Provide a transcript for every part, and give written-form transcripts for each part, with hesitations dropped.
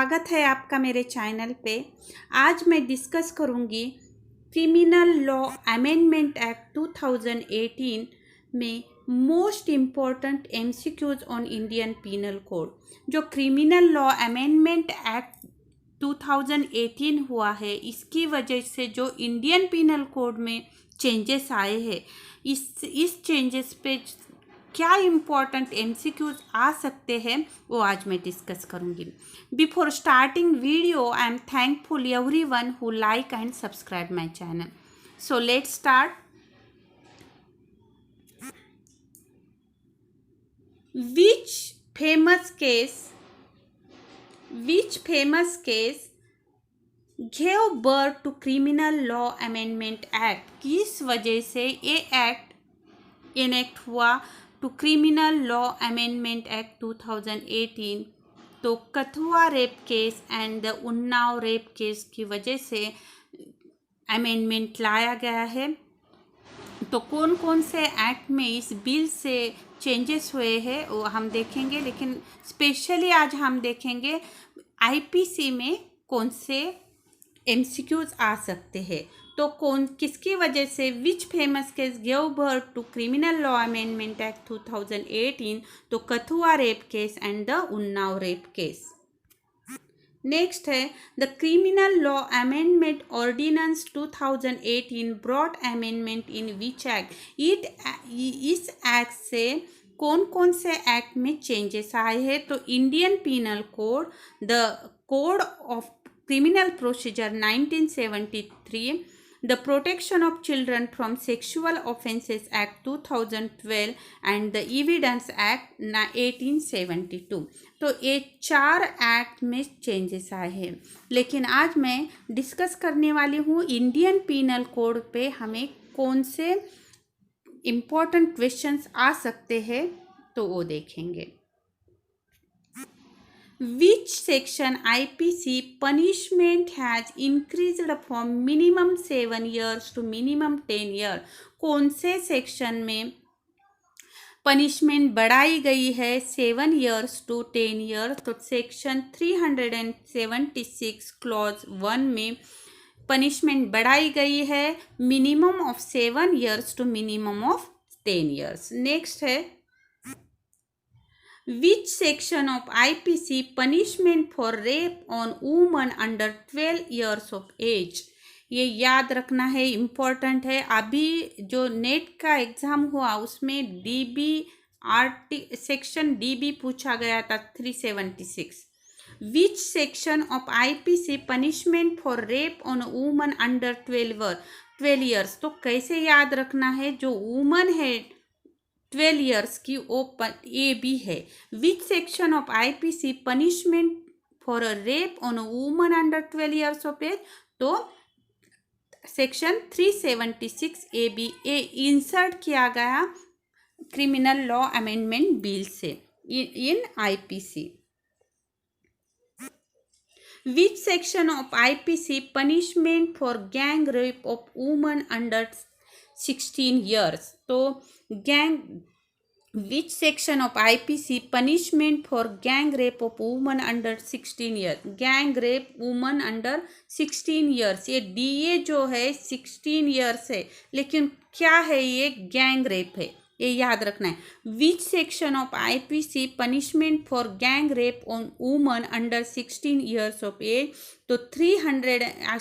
स्वागत है आपका मेरे चैनल पे। आज मैं डिस्कस करूँगी क्रिमिनल लॉ अमेंडमेंट एक्ट 2018 में most important MCQs on Indian Penal Code. जो क्रिमिनल लॉ अमेंडमेंट एक्ट 2018 हुआ है, इसकी वजह से जो इंडियन पीनल कोड में चेंजेस आए हैं, इस चेंजेस पे क्या इम्पॉर्टेंट एमसीक्यूज आ सकते हैं वो आज मैं डिस्कस करूंगी। Before starting video, I am thankful everyone who like and subscribe my channel. So let's start. which famous case gave birth to criminal law amendment act? किस वजह से ये एक्ट इनेक्ट हुआ to criminal law amendment act 2018? तो Kathua rape case and the Unnao rape case की वजह से amendment लाया गया है। तो कौन कौन से एक्ट में इस बिल से चेंजेस हुए हैं वो हम देखेंगे, लेकिन स्पेशली आज हम देखेंगे आईपीसी में कौन से एमसीक्यूज आ सकते हैं। तो किसकी वजह से which famous case give birth to criminal law amendment act 2018? तो Kathua rape case and the Unnao rape case. Next है the criminal law amendment ordinance 2018 broad amendment in which act? इस एक्ट से कौन कौन से एक्ट में चेंजेस आए हैं? तो Indian Penal Code, the code of criminal procedure 1973, the Protection of Children from Sexual Offences Act 2012 and the Evidence Act 1872। तो ये 4 एक्ट में चेंजेस आए हैं, लेकिन आज मैं डिस्कस करने वाली हूँ इंडियन पीनल कोड पे हमें कौन से इम्पोर्टेंट क्वेश्चंस आ सकते हैं, तो वो देखेंगे। Which section IPC punishment has increased from minimum 7 years to minimum 10 years? कौन से सेक्शन में पनिशमेंट बढ़ाई गई है 7 years to 10 years? तो सेक्शन 376 क्लॉज 1 में पनिशमेंट बढ़ाई गई है minimum of 7 years to minimum of 10 years। Next है which section of IPC punishment for rape on woman under 12 years of age? ये याद रखना है, इम्पोर्टेंट है। अभी जो नेट का एग्जाम हुआ उसमें सेक्शन डीबी पूछा गया था 376। विच section of IPC punishment for rape on woman under 12 years? तो कैसे याद रखना है? जो वुमन है 12 years की वो ए बी है। Which section of IPC punishment for a rape on a woman under 12 years of age? तो section 376 A B A insert किया गया क्रिमिनल लॉ अमेंडमेंट बिल से in IPC. Which section of IPC punishment for gang rape of woman under 16 years? तो which section of IPC punishment for gang rape of woman under 16 years? Gang rape woman under 16 years, ये DA जो है 16 years है, लेकिन क्या है? ये gang rape है, ये याद रखना है। Which section of IPC punishment for gang rape on woman under 16 years of age? तो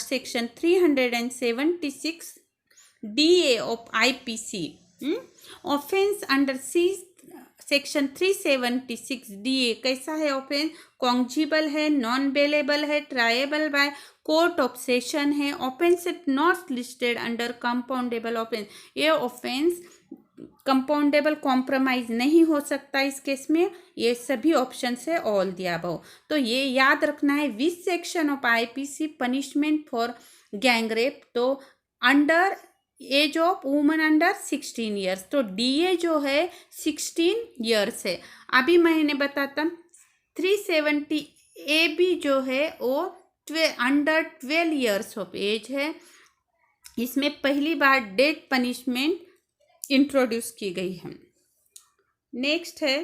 section 376 DA of IPC. Offence under section 376 DA कैसा है? ऑफेंस कॉन्जिबल है, नॉन बेलेबल है, ट्राएबल बाय कोर्ट ऑफ सेशन है, offence not listed under compoundable offence. ये offence compoundable compromise नहीं हो सकता इस केस में। ये सभी ऑप्शन है ऑल दिया अबव। तो ये याद रखना है which section of IPC punishment for gang rape? तो under age of woman under 16 years। तो DA जो है 16 years है। अभी मैंने बताता 370 AB जो है वो अंडर 12 years ऑफ एज है। इसमें पहली बार डेथ पनिशमेंट इंट्रोड्यूस की गई है। नेक्स्ट है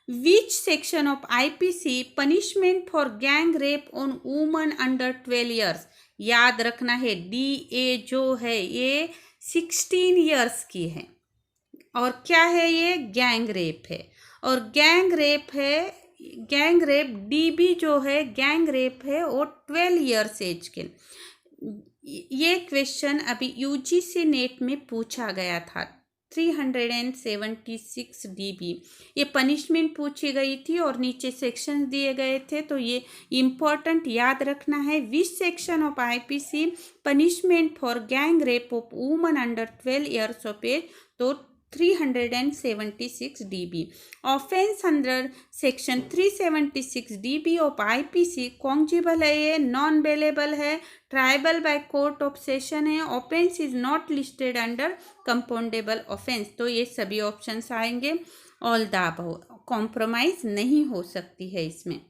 which section of IPC punishment for gang rape on woman under 12 years. याद रखना है DA जो है ये 16 ईयर्स की है, और क्या है ये गैंग रेप है, और गैंग रेप DB जो है गैंग रेप है वो 12 ईयर्स एज के। ये क्वेश्चन अभी UGC नेट में पूछा गया था 376 DB। ये पनिशमेंट पूछी गई थी और नीचे सेक्शन दिए गए थे, तो ये इम्पॉर्टेंट याद रखना है। Which section of IPC punishment for gang rape of woman under 12 years of age, तो 376 DB। Offence under section 376 DB of IPC cognizable है, ये नॉन बेलेबल है, triable by court of session है, offence is not listed under compoundable offence. तो ये सभी options आएंगे, all the above, compromise नहीं हो सकती है इसमें।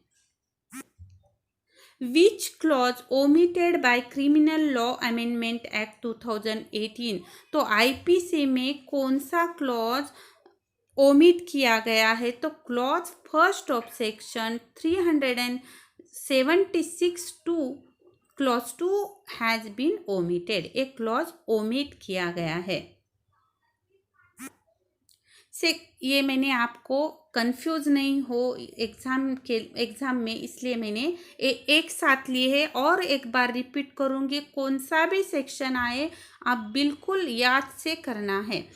Which clause omitted by criminal law amendment act 2018। तो IPC में कौन सा क्लॉज ओमिट किया गया है, तो clause first of section 376(2) clause 2 has been omitted. एक क्लॉज ओमिट किया गया है। ये मैंने आपको कंफ्यूज नहीं हो एग्ज़ाम में, इसलिए मैंने एक साथ लिए है, और एक बार रिपीट करूँगी, कौन सा भी सेक्शन आए आप बिल्कुल याद से करना है।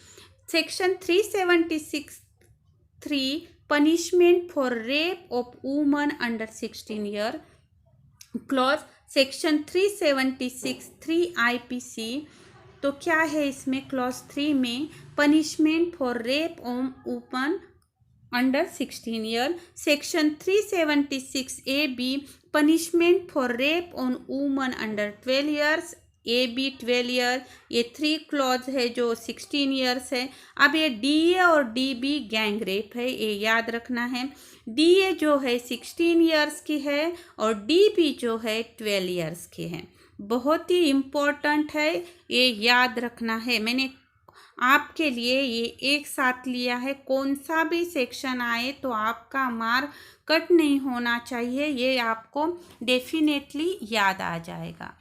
Section 376(3) punishment for rape of woman under 16 year, clause section 376(3) IPC, तो क्या है इसमें क्लॉज 3 में punishment for rape on woman under 16 year. Section 376 AB punishment for rape on woman under 12 years, AB 12 year. ये 3 क्लॉज है जो 16 years है। अब ये DA और DB गैंग रेप है, ये याद रखना है। DA जो है 16 ईयर्स की है और DB जो है 12 ईयर्स की है। बहुत ही इम्पोर्टेंट है, ये याद रखना है। मैंने आपके लिए ये एक साथ लिया है, कौन सा भी सेक्शन आए तो आपका मार्क कट नहीं होना चाहिए, ये आपको डेफिनेटली याद आ जाएगा।